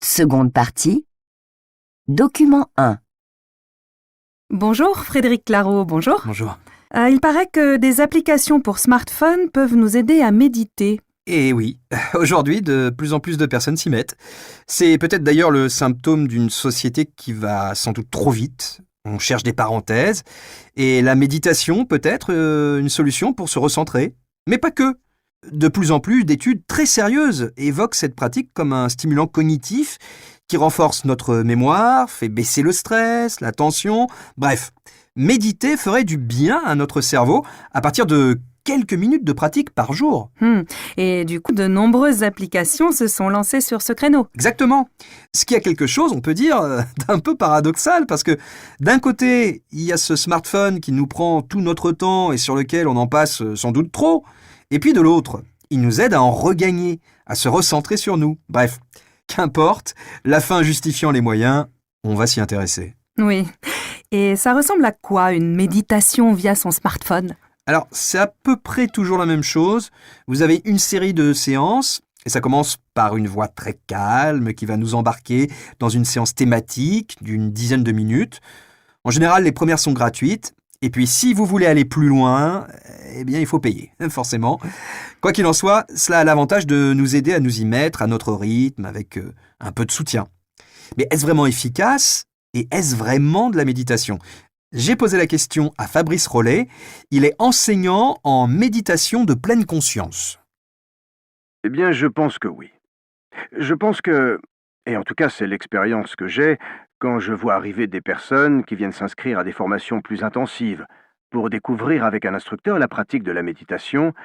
Seconde partie. Document 1. Bonjour, Frédéric Claro, bonjour. Bonjour. Il paraît que des applications pour smartphone peuvent nous aider à méditer. Et oui, aujourd'hui, de plus en plus de personnes s'y mettent. C'est peut-être d'ailleurs le symptôme d'une société qui va sans doute trop vite. On cherche des parenthèses. Et la méditation peut être une solution pour se recentrer. Mais pas que. De plus en plus d'études très sérieuses évoquent cette pratique comme un stimulant cognitif qui renforce notre mémoire, fait baisser le stress, la tension. Bref, méditer ferait du bien à notre cerveau à partir de quelques minutes de pratique par jour. Et du coup, de nombreuses applications se sont lancées sur ce créneau. Exactement. Ce qui a quelque chose, on peut dire, d'un peu paradoxal, parce que d'un côté, il y a ce smartphone qui nous prend tout notre temps et sur lequel on en passe sans doute trop, et puis de l'autre, il nous aide à en regagner, à se recentrer sur nous. Bref, qu'importe, la fin justifiant les moyens, on va s'y intéresser. Oui. Et ça ressemble à quoi, une méditation via son smartphone ? Alors, c'est à peu près toujours la même chose. Vous avez une série de séances, et ça commence par une voix très calme qui va nous embarquer dans une séance thématique d'une dizaine de minutes. En général, les premières sont gratuites. Et puis, si vous voulez aller plus loin, eh bien, il faut payer, forcément. Quoi qu'il en soit, cela a l'avantage de nous aider à nous y mettre à notre rythme, avec un peu de soutien. Mais est-ce vraiment efficace ? Et est-ce vraiment de la méditation ? J'ai posé la question à Fabrice Rollet. Il est enseignant en méditation de pleine conscience. Eh bien, je pense que oui. Je pense que, et en tout cas c'est l'expérience que j'ai, quand je vois arriver des personnes qui viennent s'inscrire à des formations plus intensives pour découvrir avec un instructeur la pratique de la méditation,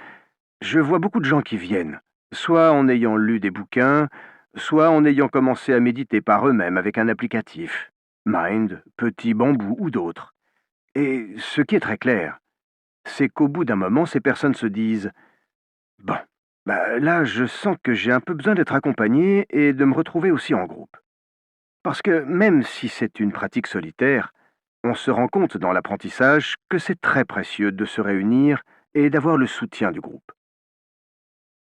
je vois beaucoup de gens qui viennent, soit en ayant lu des bouquins, soit en ayant commencé à méditer par eux-mêmes avec un applicatif, Mind, Petit Bambou ou d'autres. Et ce qui est très clair, c'est qu'au bout d'un moment, ces personnes se disent « Bon, là, je sens que j'ai un peu besoin d'être accompagné et de me retrouver aussi en groupe. » Parce que même si c'est une pratique solitaire, on se rend compte dans l'apprentissage que c'est très précieux de se réunir et d'avoir le soutien du groupe.